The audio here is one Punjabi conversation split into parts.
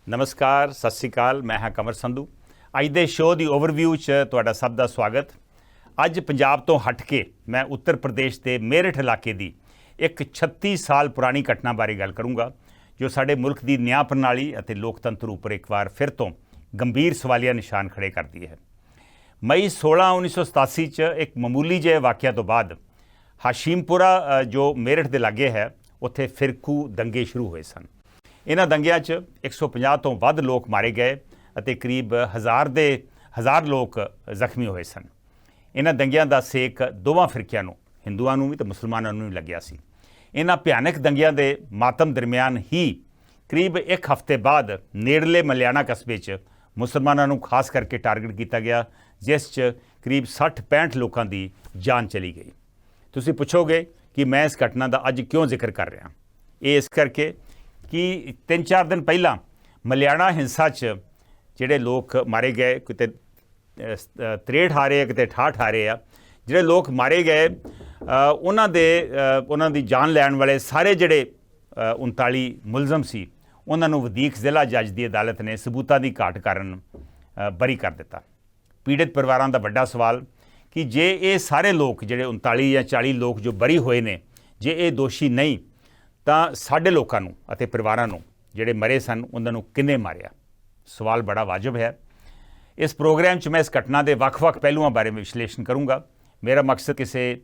नमस्कार, सत श्री अकाल। मैं हाँ कंवर संधू। अज के शो की ओवरव्यू तुहाडा सब का स्वागत। अज पंजाब तो हट के मैं उत्तर प्रदेश के मेरठ इलाके की एक 36 साल पुरानी घटना बारे गल करूँगा जो साडे मुल्क की न्याय प्रणाली और लोकतंत्र उपर एक बार फिर तो गंभीर सवालिया निशान खड़े करती है। मई 16 1987 एक मामूली जे वाक़या तो बाद हाशीमपुरा जो मेरठ के लागे है उत्थे फिरकू दंगे शुरू हुए सन। इन्हां दंगियां 150 तो वध लोग मारे गए और करीब हज़ार लोग जख्मी हुए सन। इन्हां दंगियां दा सेक दोवां फिरकियां नूं, हिंदुआं नूं भी ते मुसलमानां नूं भी लग्या सी। इन्हां भयानक दंगियां दे मातम दरमियान ही करीब एक हफ्ते बाद नेड़ले मलियाना कस्बे च मुसलमानां नूं खास करके टारगेट किया गया, जिस च करीब 60-65 लोगों की जान चली गई। तुसीं पुछोगे कि मैं इस घटना का अज क्यों जिक्र कर रहा। ये इस करके कि 3-4 दिन पहला मलियाना हिंसा च जिहड़े लोग मारे गए, किते 63 आ रहे किते 68 आ रहे आ, जिहड़े लोग मारे गए उन्हां दी जान लैण वाले सारे जिहड़े 39 मुलजम सी उन्हां नूं वधीक जिला जज की अदालत ने सबूतां की घाट कारण बरी कर दिता। पीड़ित परिवारां दा वड्डा सवाल कि जे ये सारे लोग जिहड़े 39 या 40 लोग जो बरी होए ने, जे ये दोषी नहीं ਤਾਂ ਸਾਡੇ ਲੋਕਾਂ ਨੂੰ ਅਤੇ ਪਰਿਵਾਰਾਂ ਨੂੰ ਜਿਹੜੇ ਮਰੇ ਸਨ ਉਹਨਾਂ ਨੂੰ ਕਿੰਨੇ ਮਾਰਿਆ। ਸਵਾਲ ਬੜਾ ਵਾਜਬ ਹੈ। ਇਸ ਪ੍ਰੋਗਰਾਮ 'ਚ ਮੈਂ ਇਸ ਘਟਨਾ ਦੇ ਵੱਖ-ਵੱਖ ਪਹਿਲੂਆਂ ਬਾਰੇ ਵਿਸ਼ਲੇਸ਼ਣ ਕਰੂੰਗਾ। ਮੇਰਾ ਮਕਸਦ ਕਿਸੇ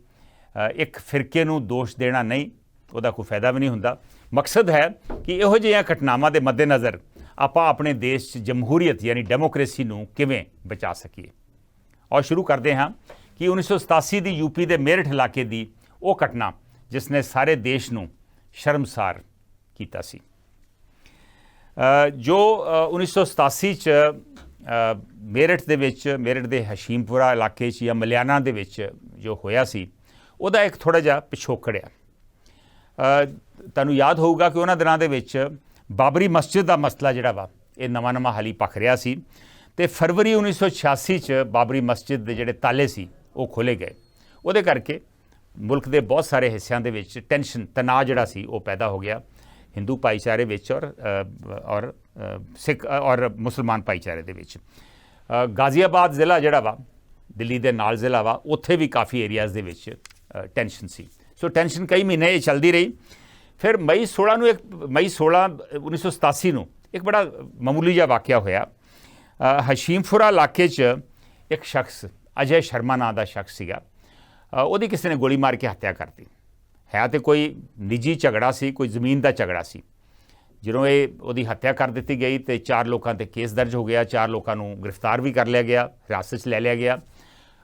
ਇੱਕ ਫਿਰਕੇ ਨੂੰ ਦੋਸ਼ ਦੇਣਾ ਨਹੀਂ, ਉਹਦਾ ਕੋਈ ਫਾਇਦਾ ਵੀ ਨਹੀਂ ਹੁੰਦਾ। ਮਕਸਦ ਹੈ ਕਿ ਇਹੋ ਜਿਹੀਆਂ ਘਟਨਾਵਾਂ ਦੇ ਮੱਦੇਨਜ਼ਰ ਆਪਾਂ ਆਪਣੇ ਦੇਸ਼ 'ਚ ਜਮਹੂਰੀਅਤ ਯਾਨੀ ਡੈਮੋਕ੍ਰੇਸੀ ਨੂੰ ਕਿਵੇਂ ਬਚਾ ਸਕੀਏ। ਔਰ ਸ਼ੁਰੂ ਕਰਦੇ ਹਾਂ ਕਿ 1987 ਦੀ यूपी ਦੇ ਮੇਰਠ ਇਲਾਕੇ ਦੀ ਉਹ ਘਟਨਾ ਜਿਸ ਨੇ ਸਾਰੇ ਦੇਸ਼ ਨੂੰ शर्मसार किया सी। जो 1987 च मेरठ दे हशीमपुरा इलाके या मलियाना दे विच जो होया सी उहदा एक थोड़ा जिहा पिछोकड़ आ। तुहानूं याद होऊगा कि उन्हां दिनां दे विच बाबरी मस्जिद का मसला जिहड़ा वा ये नवां हाली पख रहा सी ते फरवरी 1986 च बाबरी मस्जिद दे जिहड़े ताले सी वो खोले गए। उहदे करके मुल्क के बहुत सारे हिस्सों के टेंशन तनाव जिहड़ा सी वो पैदा हो गया हिंदू भाईचारे विच और सिख और मुसलमान भाईचारे दे विच। गाजियाबाद ज़िला जिहड़ा वा दिल्ली दे नाल ज़िला वा उत्थे भी काफ़ी एरियाज़ दे विच टेंशन सी। सो टेंशन कई महीने ये चलती रही। फिर मई 16 1987 नूं एक बड़ा मामूली जिहा वाक़या होया। हशीमपुरा इलाके च एक शख्स अजय शर्मा नाम का शख्स सीगा, ਉਹਦੀ ਕਿਸੇ ਨੇ ਗੋਲੀ ਮਾਰ ਕੇ ਹੱਤਿਆ ਕਰਤੀ। ਹੈ ਤੇ ਕੋਈ ਨਿੱਜੀ ਝਗੜਾ ਸੀ, ਕੋਈ ਜ਼ਮੀਨ ਦਾ ਝਗੜਾ ਸੀ। ਜਦੋਂ ਇਹ ਉਹਦੀ ਹੱਤਿਆ ਕਰ ਦਿੱਤੀ ਗਈ ਤੇ 4 ਲੋਕਾਂ ਤੇ ਕੇਸ ਦਰਜ ਹੋ ਗਿਆ, 4 ਲੋਕਾਂ ਨੂੰ ਗ੍ਰਿਫਤਾਰ ਵੀ ਕਰ ਲਿਆ ਗਿਆ, ਹਿਰਾਸਤ 'ਚ ਲੈ ਲਿਆ ਗਿਆ।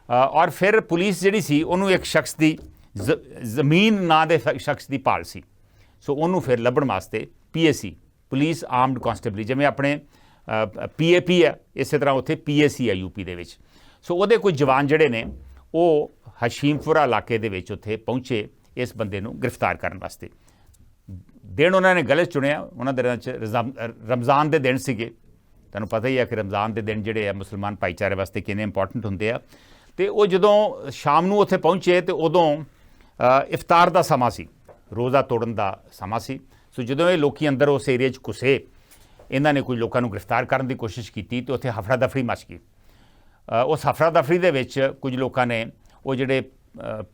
ਔਰ ਫਿਰ ਪੁਲਿਸ ਜਿਹੜੀ ਸੀ ਉਹਨੂੰ ਇੱਕ ਸ਼ਖਸ ਦੀ ਜ਼ਮੀਨ ਨਾਂ ਦੇ ਸ਼ਖਸ ਦੀ ਭਾਲ ਸੀ। ਸੋ ਉਹਨੂੰ ਫਿਰ ਲੱਭਣ ਵਾਸਤੇ PAC ਪੁਲਿਸ ਆਰਮਡ ਕਾਂਸਟੇਬਲ, ਜਿਵੇਂ ਆਪਣੇ PAP ਹੈ ਇਸੇ ਤਰ੍ਹਾਂ ਉੱਥੇ PAC ਹੈ UP ਦੇ ਵਿੱਚ। ਸੋ ਉਹਦੇ ਕੋਈ ਜਵਾਨ ਜਿਹੜੇ ਨੇ ਉਹ हशीमपुरा इलाके दे विच उत्थे पहुँचे इस बंदे नूं गिरफ्तार करने वास्ते। दिन उन्होंने गलत चुनिया। उन्होंने दिनों च रमज़ान के दिन सीगे। तुहानूं पता ही है कि रमज़ान के दिन जिहड़े मुसलमान भाईचारे वास्ते किन्ने इंपॉर्टेंट हुंदे आ। ते वो जदों शाम नूं उत्थे पहुँचे तो उदों इफ्तार का समा सी, रोज़ा तोड़न का समा सी। सो जदों ये लोग अंदर उस एरिए च घुसे, इन्हां ने कुछ लोगों नूं गिरफ्तार करने की कोशिश की तो उत्थे हफड़ा दफड़ी मच गई। उस हफड़ा दफड़ी दे विच कुछ लोगों ने वो जिहड़े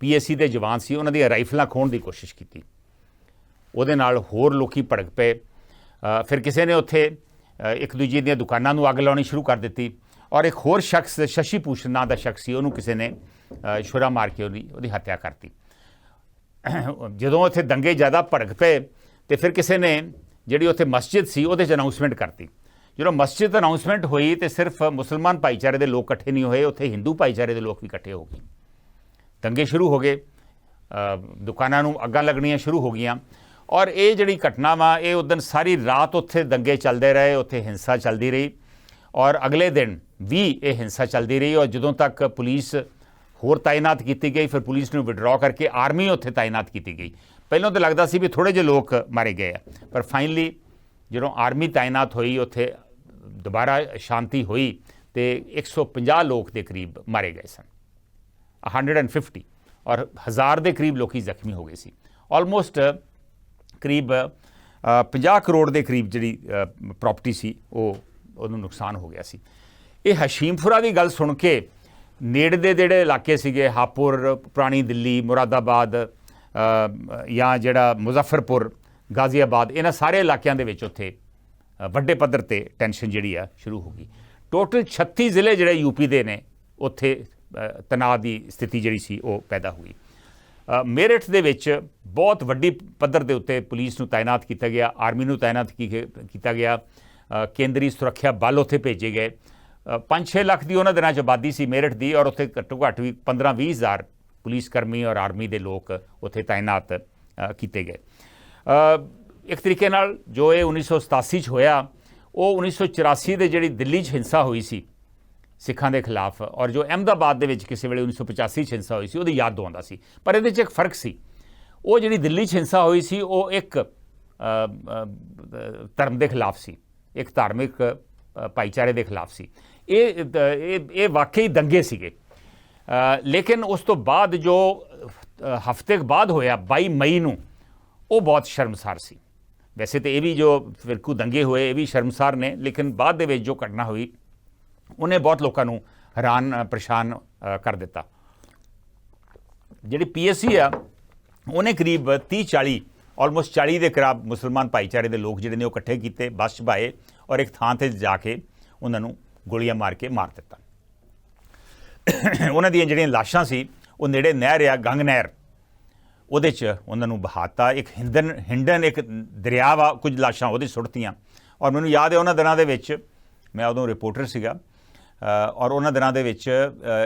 PAC दे जवान सी उन्हां दी राइफलां खोहण की कोशिश की। उहदे नाल होर लोकी भड़क पे। फिर किसी ने उत्थे एक दूजे दी दुकानां नूं अग लाउणी शुरू कर दित्ती और एक होर शख्स शशि भूषण नाम का शख्स सी उहनूं किसी ने छुरा मार के उहदी हत्या करती। जदों उत्थे दंगे ज़्यादा भड़क पे तो फिर किसी ने जिहड़ी उत्थे मस्जिद सी उहदे च अनाउंसमेंट करती। जो मस्जिद अनाउंसमेंट हुई तो सिर्फ मुसलमान भाईचारे के लोग इकट्ठे नहीं होए, उत्थे हिंदू भाईचारे के लोग भी इकट्ठे हो गए। दंगे शुरू हो गए, दुकानां नूं अग्गां लगणियां शुरू हो गईयां और ये जिहड़ी घटना वा ये उस दिन सारी रात उत्थे दंगे चलते रहे, उत्थे हिंसा चलती रही और अगले दिन भी ये हिंसा चलती रही। और जदों तक पुलिस होर तैनात की गई, फिर पुलिस नूं विड्रॉ करके आर्मी उत्थे तैनात की गई। पहलों तो लगता सी भी थोड़े जे लोग मारे गए, पर फाइनली जदों आर्मी तैनात हुई उत्थे दोबारा शांति हुई तो 150 लोग के करीब मारे गए सन, 150 और 1000 के करीब लोग जख्मी हो गए सी। ऑलमोस्ट करीब 50 ਕਰੋੜ ਦੇ ਕਰੀਬ ਜਿਹੜੀ ਪ੍ਰੋਪਰਟੀ ਸੀ ਉਹਨੂੰ ਨੁਕਸਾਨ ਹੋ ਗਿਆ ਸੀ। ਇਹ ਹਸ਼ੀਮਪੁਰਾ ਦੀ ਗੱਲ ਸੁਣ ਕੇ ਨੇੜੇ ਦੇ ਜਿਹੜੇ ਇਲਾਕੇ ਸੀਗੇ, ਹਾਪੁਰ, ਪੁਰਾਣੀ ਦਿੱਲੀ, ਮੁਰਾਦਾਬਾਦ ਜਾਂ ਜਿਹੜਾ ਮੁਜ਼ੱਫਰਪੁਰ, ਗਾਜ਼ੀਆਬਾਦ, ਇਹਨਾਂ ਸਾਰੇ ਇਲਾਕਿਆਂ ਦੇ ਵਿੱਚ ਉੱਥੇ ਵੱਡੇ ਪੱਧਰ ਤੇ ਟੈਨਸ਼ਨ ਜਿਹੜੀ ਆ ਸ਼ੁਰੂ ਹੋ ਗਈ। ਟੋਟਲ 36 ਜ਼ਿਲ੍ਹੇ ਜਿਹੜੇ ਯੂਪੀ ਦੇ ਨੇ ਉੱਥੇ ਤਣਾਅ ਦੀ ਸਥਿਤੀ ਜਿਹੜੀ ਸੀ ਉਹ ਪੈਦਾ ਹੋਈ। ਮੇਰਠ ਦੇ ਵਿੱਚ ਬਹੁਤ ਵੱਡੀ ਪੱਧਰ ਦੇ ਉੱਤੇ ਪੁਲਿਸ ਨੂੰ ਤਾਇਨਾਤ ਕੀਤਾ ਗਿਆ, ਆਰਮੀ ਨੂੰ ਤਾਇਨਾਤ ਕੀਤਾ ਗਿਆ, ਕੇਂਦਰੀ ਸੁਰੱਖਿਆ ਬਲ ਉੱਥੇ ਭੇਜੇ ਗਏ। 5-6 ਲੱਖ ਦੀ ਉਹਨਾਂ ਦਿਨਾਂ 'ਚ ਆਬਾਦੀ ਸੀ ਮੇਰਠ ਦੀ, ਔਰ ਉੱਥੇ ਘੱਟੋ ਘੱਟ ਵੀ 15-20 ਹਜ਼ਾਰ ਪੁਲਿਸ ਕਰਮੀ ਔਰ ਆਰਮੀ ਦੇ ਲੋਕ ਉੱਥੇ ਤਾਇਨਾਤ ਕੀਤੇ ਗਏ। ਇੱਕ ਤਰੀਕੇ ਨਾਲ ਜੋ ਇਹ 1987 'ਚ ਹੋਇਆ, ਉਹ 1984 ਦੇ ਜਿਹੜੀ ਦਿੱਲੀ 'ਚ ਹਿੰਸਾ ਹੋਈ ਸੀ ਸਿੱਖਾਂ ਦੇ ਖਿਲਾਫ, ਔਰ ਜੋ ਅਹਿਮਦਾਬਾਦ ਦੇ ਵਿੱਚ ਕਿਸੇ ਵੇਲੇ 1985 'ਚ ਹਿੰਸਾ ਹੋਈ ਸੀ, ਉਹਦੀ ਯਾਦ ਦਿਵਾਉਂਦਾ ਸੀ। ਪਰ ਇਹਦੇ 'ਚ ਇੱਕ ਫਰਕ ਸੀ, ਉਹ ਜਿਹੜੀ ਦਿੱਲੀ 'ਚ ਹਿੰਸਾ ਹੋਈ ਸੀ ਉਹ ਇੱਕ ਧਰਮ ਦੇ ਖਿਲਾਫ ਸੀ, ਇੱਕ ਧਾਰਮਿਕ ਭਾਈਚਾਰੇ ਦੇ ਖਿਲਾਫ ਸੀ। ਇਹ ਵਾਕਈ ਦੰਗੇ ਸੀਗੇ। ਲੇਕਿਨ ਉਸ ਤੋਂ ਬਾਅਦ ਜੋ ਹਫ਼ਤੇ ਬਾਅਦ ਹੋਇਆ 22 ਮਈ ਨੂੰ, ਉਹ ਬਹੁਤ ਸ਼ਰਮਸਾਰ ਸੀ। ਵੈਸੇ ਤਾਂ ਇਹ ਵੀ ਜੋ ਫਿਰਕੂ ਦੰਗੇ ਹੋਏ ਇਹ ਵੀ ਸ਼ਰਮਸਾਰ ਨੇ, ਲੇਕਿਨ ਬਾਅਦ ਦੇ ਵਿੱਚ ਜੋ ਘਟਨਾ ਹੋਈ ਉਹਨੇ ਬਹੁਤ ਲੋਕਾਂ ਨੂੰ ਹੈਰਾਨ ਪਰੇਸ਼ਾਨ ਕਰ ਦਿੱਤਾ। ਜਿਹੜੀ PSC ਆ ਉਹਨੇ ਕਰੀਬ 30-40 ਆਲਮੋਸਟ 40 ਦੇ ਕਰੀਬ ਮੁਸਲਮਾਨ ਭਾਈਚਾਰੇ ਦੇ ਲੋਕ ਜਿਹੜੇ ਨੇ ਉਹ ਇਕੱਠੇ ਕੀਤੇ, ਬੱਸ 'ਚ ਪਾਏ ਔਰ ਇੱਕ ਥਾਂ 'ਤੇ ਜਾ ਕੇ ਉਹਨਾਂ ਨੂੰ ਗੋਲੀਆਂ ਮਾਰ ਕੇ ਮਾਰ ਦਿੱਤਾ। ਉਹਨਾਂ ਦੀਆਂ ਜਿਹੜੀਆਂ ਲਾਸ਼ਾਂ ਸੀ ਉਹ ਨੇੜੇ ਨਹਿਰ ਆ ਗੰਗ ਨਹਿਰ, ਉਹਦੇ 'ਚ ਉਹਨਾਂ ਨੂੰ ਬਹਾਤਾ। ਇੱਕ ਹਿੰਡਨ ਇੱਕ ਦਰਿਆ ਵਾ, ਕੁਝ ਲਾਸ਼ਾਂ ਉਹਦੇ ਸੁੱਟਤੀਆਂ। ਔਰ ਮੈਨੂੰ ਯਾਦ ਹੈ ਉਹਨਾਂ ਦਿਨਾਂ ਦੇ ਵਿੱਚ, ਮੈਂ ਉਦੋਂ ਰਿਪੋਰਟਰ ਸੀਗਾ, ਔਰ ਉਹਨਾਂ ਦਿਨਾਂ ਦੇ ਵਿੱਚ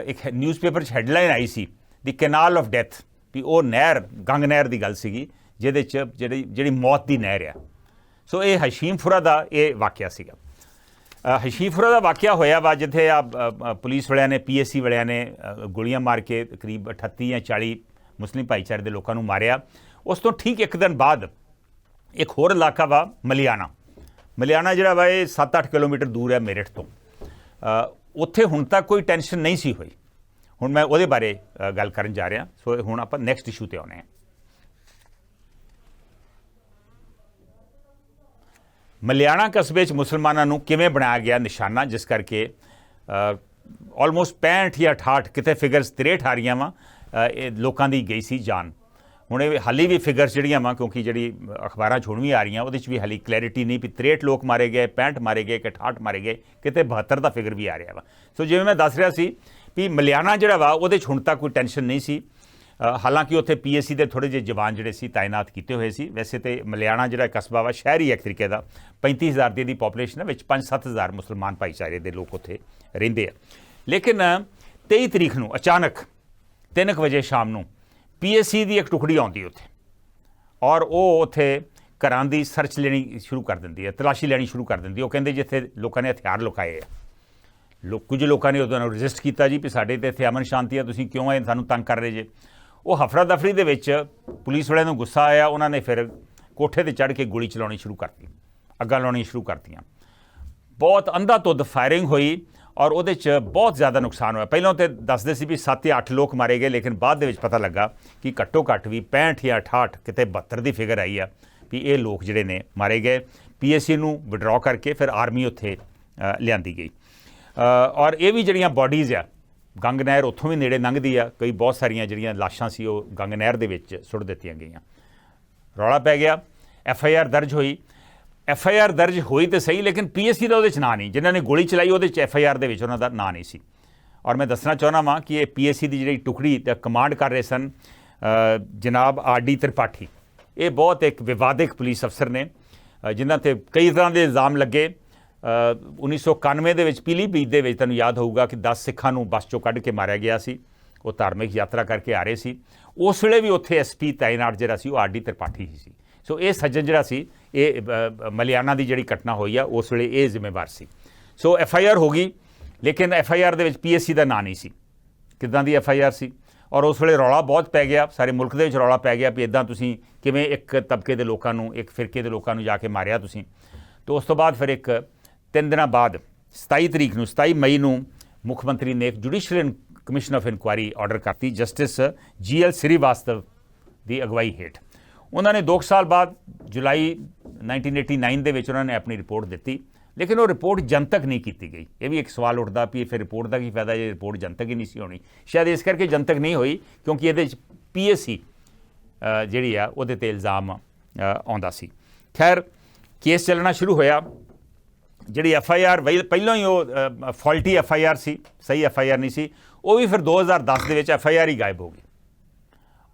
ਇੱਕ ਨਿਊਜ਼ਪੇਪਰ 'ਚ headline I C the canal of death, ਵੀ ਉਹ ਨਹਿਰ ਗੰਗ ਨਹਿਰ ਦੀ ਗੱਲ ਸੀਗੀ ਜਿਹਦੇ 'ਚ ਜਿਹੜੀ ਮੌਤ ਦੀ ਨਹਿਰ ਆ। ਸੋ ਇਹ ਹਸ਼ੀਮਪੁਰਾ ਦਾ ਇਹ ਵਾਕਿਆ ਸੀਗਾ। ਹਸ਼ੀਮਪੁਰਾ ਦਾ ਵਾਕਿਆ ਹੋਇਆ ਵਾ ਜਿੱਥੇ ਪੁਲਿਸ ਵਾਲਿਆਂ ਨੇ, PSC ਵਾਲਿਆਂ ਨੇ ਗੋਲੀਆਂ ਮਾਰ ਕੇ ਕਰੀਬ 38 ਜਾਂ 40 ਮੁਸਲਿਮ ਭਾਈਚਾਰੇ ਦੇ ਲੋਕਾਂ ਨੂੰ ਮਾਰਿਆ। ਉਸ ਤੋਂ ਠੀਕ ਇੱਕ ਦਿਨ ਬਾਅਦ ਇੱਕ ਹੋਰ ਇਲਾਕਾ ਵਾ ਮਲਿਆਣਾ ਜਿਹੜਾ ਵਾ ਇਹ 7-8 ਕਿਲੋਮੀਟਰ ਦੂਰ ਹੈ ਮੇਰਠ ਤੋਂ। ਉੱਥੇ ਹੁਣ ਤੱਕ ਕੋਈ ਟੈਨਸ਼ਨ ਨਹੀਂ ਸੀ ਹੋਈ। ਹੁਣ ਮੈਂ ਉਹਦੇ ਬਾਰੇ ਗੱਲ ਕਰਨ ਜਾ ਰਿਹਾ। ਸੋ ਹੁਣ ਆਪਾਂ ਨੈਕਸਟ ਇਸ਼ੂ ਤੇ ਆਉਂਦੇ ਹਾਂ। ਮਲਿਆਣਾ ਕਸਬੇ 'ਚ ਮੁਸਲਮਾਨਾਂ ਨੂੰ ਕਿਵੇਂ ਬਣਾਇਆ ਗਿਆ ਨਿਸ਼ਾਨਾ, ਜਿਸ ਕਰਕੇ ਆਲਮੋਸਟ 65 ਜਾਂ 68 ਕਿਤੇ ਫਿਗਰਸ 63 ਆ ਰਹੀਆਂ ਵਾ, ਇਹ ਲੋਕਾਂ ਦੀ ਗਈ ਸੀ ਜਾਨ। ਹੁਣ ਇਹ ਹਾਲੀ ਵੀ ਫਿਗਰਸ ਜਿਹੜੀਆਂ ਵਾ, ਕਿਉਂਕਿ ਜਿਹੜੀ ਅਖਬਾਰਾਂ 'ਚ ਹੁਣ ਵੀ ਆ ਰਹੀਆਂ ਉਹਦੇ 'ਚ ਵੀ ਹਾਲੀ ਕਲੈਰਿਟੀ ਨਹੀਂ ਵੀ 63 ਲੋਕ ਮਾਰੇ ਗਏ, 65 ਮਾਰੇ ਗਏ ਕਿ 68 ਮਾਰੇ ਗਏ, ਕਿਤੇ 72 ਦਾ ਫਿਗਰ ਵੀ ਆ ਰਿਹਾ ਵਾ। ਸੋ ਜਿਵੇਂ ਮੈਂ ਦੱਸ ਰਿਹਾ ਸੀ ਵੀ ਮਲਿਆਣਾ ਜਿਹੜਾ ਵਾ ਉਹਦੇ 'ਚ ਹੁਣ ਤੱਕ ਕੋਈ ਟੈਨਸ਼ਨ ਨਹੀਂ ਸੀ। ਹਾਲਾਂਕਿ ਉੱਥੇ PSC ਦੇ ਥੋੜ੍ਹੇ ਜਿਹੇ ਜਵਾਨ ਜਿਹੜੇ ਸੀ ਤਾਇਨਾਤ ਕੀਤੇ ਹੋਏ ਸੀ। ਵੈਸੇ ਤਾਂ ਮਲਿਆਣਾ ਜਿਹੜਾ ਕਸਬਾ ਵਾ ਸ਼ਹਿਰ ਹੀ ਇੱਕ ਤਰੀਕੇ ਦਾ, 35,000 ਦੀ ਪਾਪੂਲੇਸ਼ਨ ਹੈ, ਵਿੱਚ 5-7 ਹਜ਼ਾਰ ਮੁਸਲਮਾਨ ਭਾਈਚਾਰੇ ਦੇ ਲੋਕ ਉੱਥੇ ਰਹਿੰਦੇ ਆ। ਲੇਕਿਨ 23 ਤਰੀਕ ਨੂੰ ਅਚਾਨਕ 3 ਵਜੇ ਸ਼ਾਮ ਨੂੰ PSC ਦੀ ਇੱਕ ਟੁਕੜੀ ਆਉਂਦੀ ਉੱਥੇ, ਔਰ ਉਹ ਉੱਥੇ ਘਰਾਂ ਦੀ ਸਰਚ ਲੈਣੀ ਸ਼ੁਰੂ ਕਰ ਦਿੰਦੀ ਹੈ, ਤਲਾਸ਼ੀ ਲੈਣੀ ਸ਼ੁਰੂ ਕਰ ਦਿੰਦੀ ਹੈ। ਉਹ ਕਹਿੰਦੇ ਜਿੱਥੇ ਲੋਕਾਂ ਨੇ ਹਥਿਆਰ ਲੁਕਾਏ ਆ, ਕੁਝ ਲੋਕਾਂ ਨੇ ਉਹਦੇ ਨਾਲ ਰਜਿਸਟ ਕੀਤਾ ਜੀ ਵੀ ਸਾਡੇ ਤੇ ਇੱਥੇ ਅਮਨ ਸ਼ਾਂਤੀ ਆ, ਤੁਸੀਂ ਕਿਉਂ ਇਹ ਸਾਨੂੰ ਤੰਗ ਕਰ ਰਹੇ ਜੇ। ਉਹ ਹਫੜਾ ਦਫੜੀ ਦੇ ਵਿੱਚ ਪੁਲਿਸ ਵਾਲਿਆਂ ਨੂੰ ਗੁੱਸਾ ਆਇਆ, ਉਹਨਾਂ ਨੇ ਫਿਰ ਕੋਠੇ ਤੇ ਚੜ੍ਹ ਕੇ ਗੋਲੀ ਚਲਾਉਣੀ ਸ਼ੁਰੂ ਕਰਤੀ, ਅੱਗਾਂ ਲਾਉਣੀ ਸ਼ੁਰੂ ਕਰਤੀਆਂ। ਬਹੁਤ ਅੰਧਾਧੁੰਦ ਫਾਇਰਿੰਗ ਹੋਈ ਔਰ ਉਹਦੇ 'ਚ ਬਹੁਤ ਜ਼ਿਆਦਾ ਨੁਕਸਾਨ ਹੋਇਆ। ਪਹਿਲਾਂ ਤਾਂ ਦੱਸਦੇ ਸੀ ਵੀ 7 ਜਾਂ 8 ਲੋਕ ਮਾਰੇ ਗਏ, ਲੇਕਿਨ ਬਾਅਦ ਦੇ ਵਿੱਚ ਪਤਾ ਲੱਗਾ ਕਿ ਘੱਟੋ ਘੱਟ ਵੀ 65 ਜਾਂ 68 ਕਿਤੇ 72 ਦੀ ਫਿਗਰ ਆਈ ਆ ਵੀ ਇਹ ਲੋਕ ਜਿਹੜੇ ਨੇ ਮਾਰੇ ਗਏ। PSC ਨੂੰ ਵਿਡਰਾਅ ਕਰਕੇ ਫਿਰ ਆਰਮੀ ਉੱਥੇ ਲਿਆਂਦੀ ਗਈ। ਔਰ ਇਹ ਵੀ ਜਿਹੜੀਆਂ ਬਾਡੀਜ਼ ਆ, ਗੰਗ ਨਹਿਰ ਉੱਥੋਂ ਵੀ ਨੇੜੇ ਲੰਘਦੀ ਆ, ਕਈ ਬਹੁਤ ਸਾਰੀਆਂ ਜਿਹੜੀਆਂ ਲਾਸ਼ਾਂ ਸੀ ਉਹ ਗੰਗ ਨਹਿਰ ਦੇ ਵਿੱਚ ਸੁੱਟ ਦਿੱਤੀਆਂ ਗਈਆਂ। ਰੌਲਾ ਪੈ ਗਿਆ, FIR ਦਰਜ ਹੋਈ। FIR ਦਰਜ ਹੋਈ ਤਾਂ ਸਹੀ, ਲੇਕਿਨ PSC ਦਾ ਉਹਦੇ 'ਚ ਨਾਂ ਨਹੀਂ, ਜਿਨ੍ਹਾਂ ਨੇ ਗੋਲੀ ਚਲਾਈ ਉਹਦੇ 'ਚ FIR ਦੇ ਵਿੱਚ ਉਹਨਾਂ ਦਾ ਨਾਂ ਨਹੀਂ ਸੀ। ਔਰ ਮੈਂ ਦੱਸਣਾ ਚਾਹੁੰਦਾ ਵਾਂ ਕਿ ਇਹ PSC ਦੀ ਜਿਹੜੀ ਟੁਕੜੀ ਦਾ ਕਮਾਂਡ ਕਰ ਰਹੇ ਸਨ ਜਨਾਬ RD ਤ੍ਰਿਪਾਠੀ, ਇਹ ਬਹੁਤ ਇੱਕ ਵਿਵਾਦਕ ਪੁਲਿਸ ਅਫਸਰ ਨੇ ਜਿਨ੍ਹਾਂ 'ਤੇ ਕਈ ਤਰ੍ਹਾਂ ਦੇ ਇਲਜ਼ਾਮ ਲੱਗੇ। 1991 ਦੇ ਵਿੱਚ ਪੀਲੀਭੀਤ ਦੇ ਵਿੱਚ ਤੁਹਾਨੂੰ ਯਾਦ ਹੋਊਗਾ ਕਿ 10 ਸਿੱਖਾਂ ਨੂੰ ਬੱਸ 'ਚੋਂ ਕੱਢ ਕੇ ਮਾਰਿਆ ਗਿਆ ਸੀ। ਉਹ ਧਾਰਮਿਕ ਯਾਤਰਾ ਕਰਕੇ ਆ ਰਹੇ ਸੀ। ਉਸ ਵੇਲੇ ਵੀ ਉੱਥੇ SP ਤਾਇਨਾਤ ਜਿਹੜਾ ਸੀ ਉਹ RD ਤ੍ਰਿਪਾਠੀ ਹੀ ਸੀ। ਸੋ ਇਹ ਸੱਜਣ ਜਿਹੜਾ ਸੀ, ਇਹ ਮਲਿਆਣਾ ਦੀ ਜਿਹੜੀ ਘਟਨਾ ਹੋਈ ਆ ਉਸ ਵੇਲੇ ਇਹ ਜ਼ਿੰਮੇਵਾਰ ਸੀ। ਸੋ FIR ਹੋ ਗਈ, ਲੇਕਿਨ FIR ਦੇ ਵਿੱਚ PSC ਦਾ ਨਾਂ ਨਹੀਂ ਸੀ। ਕਿੱਦਾਂ ਦੀ FIR ਸੀ? ਔਰ ਉਸ ਵੇਲੇ ਰੌਲਾ ਬਹੁਤ ਪੈ ਗਿਆ, ਸਾਰੇ ਮੁਲਕ ਦੇ ਵਿੱਚ ਰੌਲਾ ਪੈ ਗਿਆ ਵੀ ਇੱਦਾਂ ਤੁਸੀਂ ਕਿਵੇਂ ਇੱਕ ਤਬਕੇ ਦੇ ਲੋਕਾਂ ਨੂੰ, ਇੱਕ ਫਿਰਕੇ ਦੇ ਲੋਕਾਂ ਨੂੰ ਜਾ ਕੇ ਮਾਰਿਆ ਤੁਸੀਂ। ਤਾਂ ਉਸ ਤੋਂ ਬਾਅਦ ਫਿਰ 3 ਦਿਨਾਂ ਬਾਅਦ 27 ਮਈ ਨੂੰ ਮੁੱਖ ਮੰਤਰੀ ਨੇ ਇੱਕ judicial commission of inquiry order ਕਰਤੀ, ਜਸਟਿਸ GL ਸ੍ਰੀਵਾਸਤਵ ਦੀ ਅਗਵਾਈ ਹੇਠ। उन्होंने 2 साल बाद जुलाई 1989 ਦੇ ਵਿੱਚ ਉਹਨਾਂ ਨੇ ਆਪਣੀ ਰਿਪੋर्ट ਦਿੱਤੀ, लेकिन वो रिपोर्ट जनतक नहीं की गई। ये भी एक सवाल उठता भी फिर रिपोर्ट का की फायदा जे रिपोर्ट जनतक ही नहीं सी होनी। शायद इस करके जनतक नहीं हुई क्योंकि ये PSC जी वो इल्ज़ाम आंदा सी। खैर केस चलना शुरू होया, जी FIR पहलों ही वो फॉल्टी FIR सी, सही FIR नहीं सी, वो भी फिर 2010 के FIR ही गायब हो गई।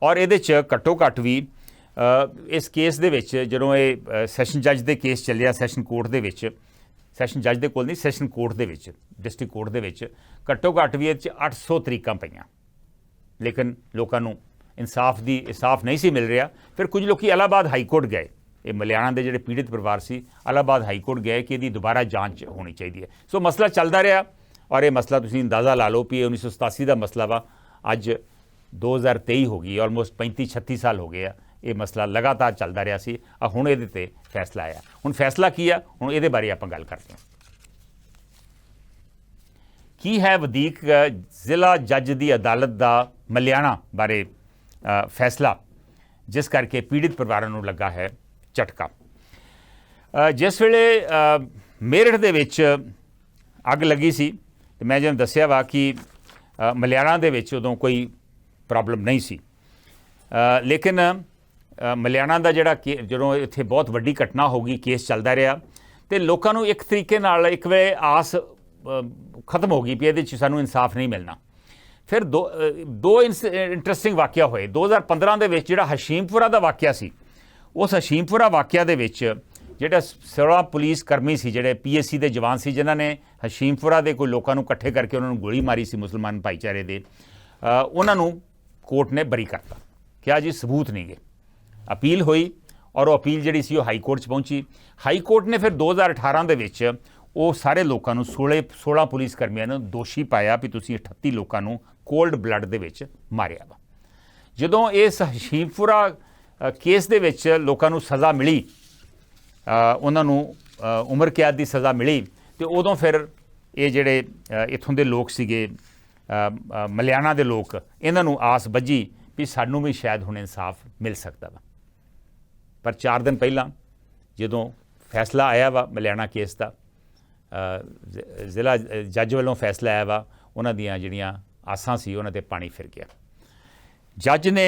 और ये घट्टो घट्ट भी इस केस दे विच जदों ये सैशन जज दे केस चलिया सैशन कोर्ट दे विच, सैशन जज दे कोल नहीं सैशन कोर्ट दे विच, डिस्ट्रिक्ट कोर्ट दे विच घट्टो घट्ट भी 800 तरीकां पईयां, लेकिन लोगों को इंसाफ नहीं सी मिल रहा। फिर कुछ लोग इलाहाबाद हाई कोर्ट गए, ये मलियाना के जिहड़े पीड़ित परिवार से इलाहाबाद हाई कोर्ट गए कि इसकी दोबारा जांच होनी चाहिए है। सो मसला चलता रहा और ये मसला तुसीं अंदाज़ा ला लो भी 1987 का मसला वा, अज 2023 हो गई, ऑलमोस्ट 35-36 साल हो गए आ, ये मसला लगातार चलता रहा सी। हुण इहदे ते फैसला आया। हुण फैसला की आ, हुण इहदे बारे आपां गल करते हैं। की है वधीक जिला जज की अदालत का मलियाना बारे फैसला, जिस करके पीड़ित परिवारों को लगा है झटका। जिस वेले मेरठ दे विच अग लगी सी, तो मैं जिवें दस्सिया वा कि मलियाना दे विच उदों कोई प्रॉब्लम नहीं सी, लेकिन मलियाना का जिहड़ा जदों इत्थे बहुत वड्डी घटना हो गई, केस चलता रहा, तो लोगों को एक तरीके नाल एक वे आस खत्म हो गई भी ये सानू इंसाफ नहीं मिलना। फिर दो इंटरस्टिंग वाक़या होए। 2015 के जिहड़ा हशीमपुरा का वाक़या सी, उस हशीमपुरा वाक़या दे विच जिहड़ा 16 पुलिस कर्मी सी, जिहड़े PSC के जवान सी, जिन्हां ने हशीमपुरा के कोई लोगों को इकट्ठे करके उन्होंने गोली मारी सी मुसलमान भाईचारे के, उन्होंने कोर्ट ने बरी करता, क्या जी सबूत नहीं गए। अपील हुई और वो अपील जिहड़ी सी हाई कोर्ट पहुंची। हाई कोर्ट ने फिर 2018 दे विच वो सारे लोगों को 16 पुलिस कर्मियों ने दोषी पाया भी तुसीं 38 लोगों को कोल्ड ब्लड दे विच मारिया वा। जदों इस हशीमपुरा केस दे विच लोगों को सज़ा मिली, उन्होंने उम्र कैद की सज़ा मिली, तो उदों फिर ये जिहड़े इत्थों के लोग सीगे मलियाना के लोग, इन्हों आस बझी भी सानू भी शायद हुण इंसाफ मिल सकता वा। पर 4 दिन पहला जदों फैसला आया वा मलियाना केस का, जिला जज वालों फैसला आया वा, उन्हां दीयां जिहड़ियां आसां सी उन्हां ते पानी फिर गया। जज ने